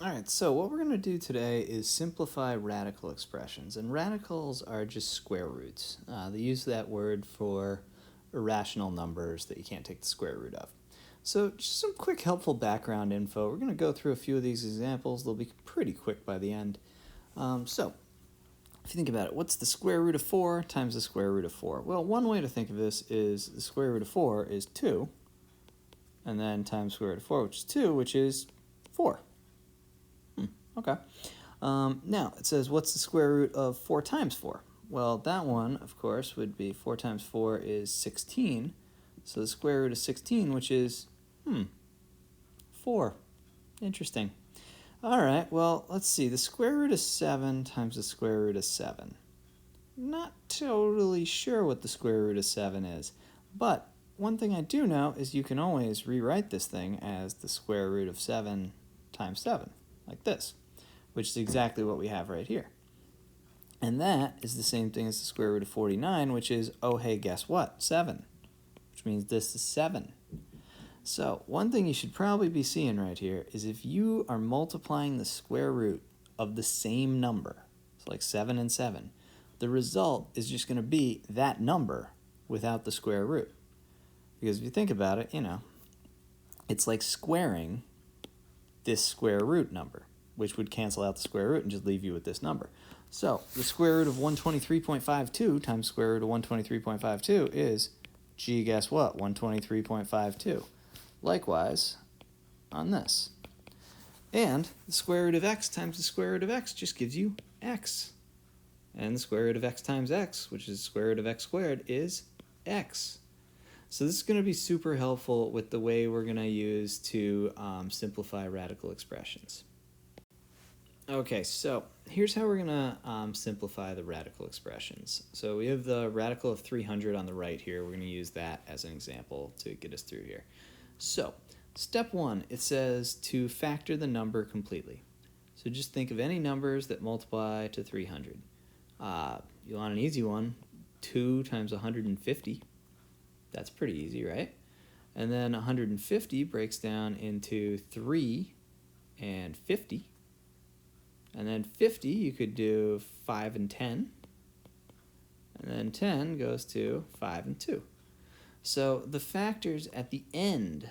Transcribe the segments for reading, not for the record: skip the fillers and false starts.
All right, so what we're going to do today is simplify radical expressions. And radicals are just square roots. They use that word for irrational numbers that you can't take the square root of. So just some quick helpful background info. We're going to go through a few of these examples. They'll be pretty quick by the end. So if you think about it, what's the square root of 4 times the square root of 4? Well, one way to think of this is the square root of 4 is 2, and then times square root of 4, which is 2, which is 4. Okay. Now, it says, what's the square root of 4 times 4? Well, that one, of course, would be 4 times 4 is 16. So the square root of 16, which is, 4. Interesting. All right, well, let's see. The square root of 7 times the square root of 7. Not totally sure what the square root of 7 is, but one thing I do know is you can always rewrite this thing as the square root of 7 times 7, like this, which is exactly what we have right here. And that is the same thing as the square root of 49, which is, oh hey, guess what? 7, which means this is 7. So one thing you should probably be seeing right here is if you are multiplying the square root of the same number, so like 7 and 7, the result is just going to be that number without the square root. Because if you think about it, it's like squaring this square root number, which would cancel out the square root and just leave you with this number. So the square root of 123.52 times square root of 123.52 is, gee, guess what, 123.52. Likewise on this. And the square root of x times the square root of x just gives you x. And the square root of x times x, which is the square root of x squared, is x. So this is going to be super helpful with the way we're going to use to simplify radical expressions. Okay, so here's how we're going to simplify the radical expressions. So we have the radical of 300 on the right here. We're going to use that as an example to get us through here. So step 1, it says to factor the number completely. So just think of any numbers that multiply to 300. You want an easy one, 2 times 150. That's pretty easy, right? And then 150 breaks down into 3 and 50. And then 50, you could do 5 and 10. And then 10 goes to 5 and 2. So the factors at the end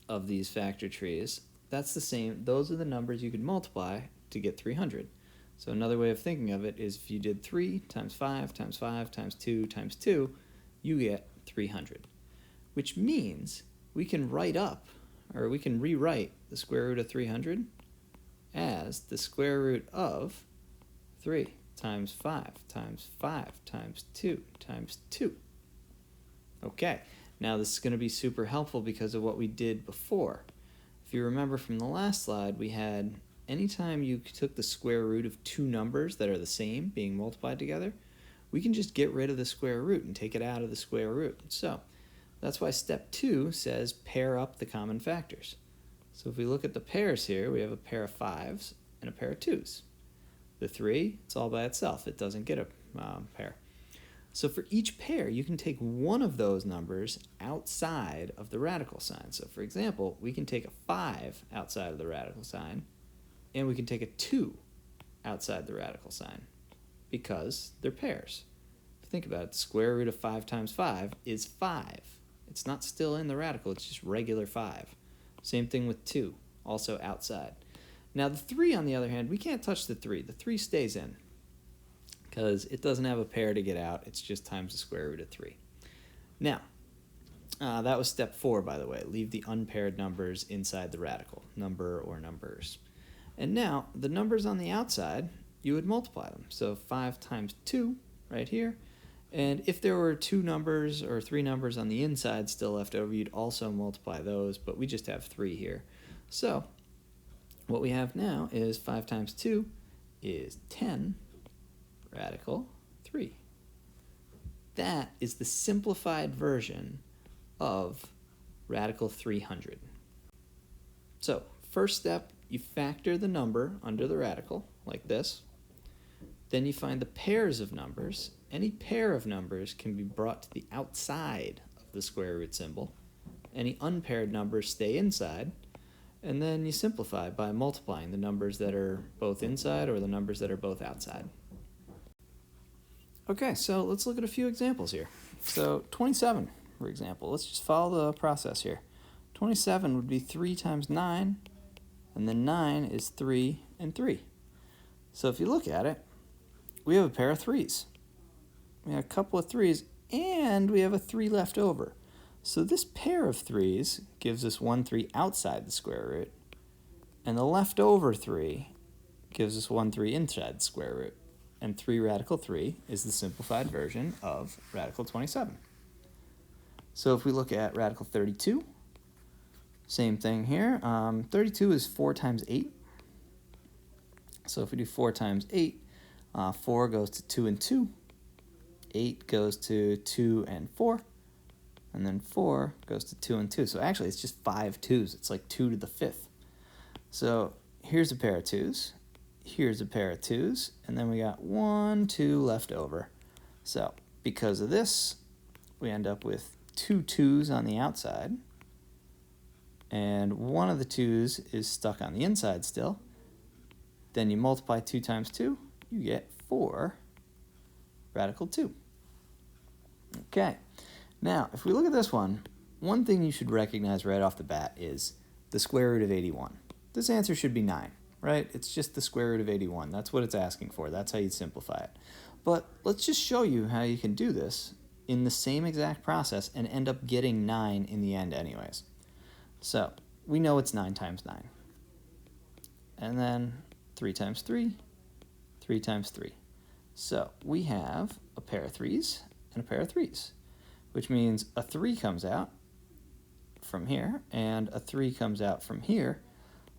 of these factor trees, that's the same. Those are the numbers you could multiply to get 300. So another way of thinking of it is if you did 3 times 5 times 5 times 2 times 2, you get 300. Which means we can rewrite the square root of 300 as the square root of 3 times 5 times 5 times 2 times 2. Okay, now this is going to be super helpful because of what we did before. If you remember from the last slide, we had anytime you took the square root of two numbers that are the same being multiplied together, we can just get rid of the square root and take it out of the square root. So that's why step 2 says pair up the common factors. So if we look at the pairs here, we have a pair of 5s and a pair of 2s. The 3, it's all by itself. It doesn't get a pair. So for each pair, you can take one of those numbers outside of the radical sign. So for example, we can take a 5 outside of the radical sign, and we can take a 2 outside the radical sign because they're pairs. If you think about it, the square root of 5 times 5 is 5. It's not still in the radical, it's just regular 5. Same thing with 2, also outside. Now the 3, on the other hand, we can't touch the 3. The 3 stays in because it doesn't have a pair to get out. It's just times the square root of 3. Now, that was step 4, by the way. Leave the unpaired numbers inside the radical, number or numbers. And now, the numbers on the outside, you would multiply them. So 5 times 2 right here. And if there were 2 numbers or 3 numbers on the inside still left over, you'd also multiply those, but we just have 3 here. So what we have now is 5 times 2 is 10, radical 3. That is the simplified version of radical 300. So first step, you factor the number under the radical, like this. Then you find the pairs of numbers. Any pair of numbers can be brought to the outside of the square root symbol. Any unpaired numbers stay inside. and then you simplify by multiplying the numbers that are both inside or the numbers that are both outside. Okay, so let's look at a few examples here. So 27, for example, let's just follow the process here. 27 would be 3 times 9, and then 9 is 3 and 3. So if you look at it, we have a pair of 3's. We have a couple of 3's, and we have a 3 left over. So this pair of 3's gives us 1 3 outside the square root, and the leftover 3 gives us 1 3 inside the square root. And 3 radical 3 is the simplified version of radical 27. So if we look at radical 32, same thing here. 32 is 4 times 8. So if we do 4 times 8, 4 goes to 2 and 2. 8 goes to 2 and 4. And then 4 goes to 2 and 2. So actually it's just 5 2's. It's like 2 to the 5th. So here's a pair of 2's. Here's a pair of 2's. And then we got 1 2 left over. So because of this, we end up with 2 2's on the outside. And one of the 2's is stuck on the inside still. Then you multiply 2 times 2, you get 4 radical 2. Okay, now if we look at this one thing you should recognize right off the bat is the square root of 81. This answer should be 9, right? It's just the square root of 81. That's what it's asking for. That's how you'd simplify it. But let's just show you how you can do this in the same exact process and end up getting 9 in the end anyways. So we know it's 9 times 9. And then 3 times 3, 3 times 3. So we have a pair of 3's and a pair of 3's, which means a 3 comes out from here and a 3 comes out from here.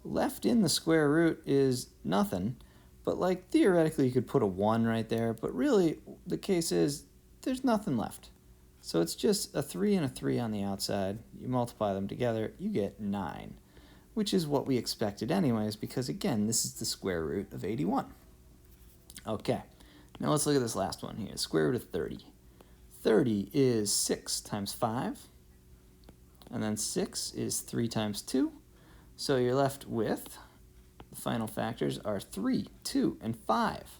Left in the square root is nothing, but like theoretically you could put a 1 right there, but really the case is there's nothing left. So it's just a 3 and a 3 on the outside. You multiply them together, you get 9, which is what we expected anyways, because again, this is the square root of 81. Okay, now let's look at this last one here, square root of 30. 30 is 6 times 5, and then 6 is 3 times 2. So you're left with, the final factors are 3, 2, and 5.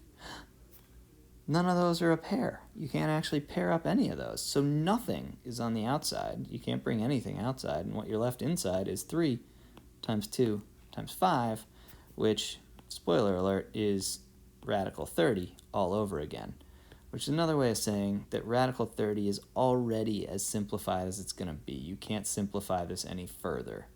None of those are a pair. You can't actually pair up any of those. So nothing is on the outside. You can't bring anything outside, and what you're left inside is 3 times 2 times 5, which, spoiler alert, is radical 30 all over again, which is another way of saying that radical 30 is already as simplified as it's going to be. You can't simplify this any further.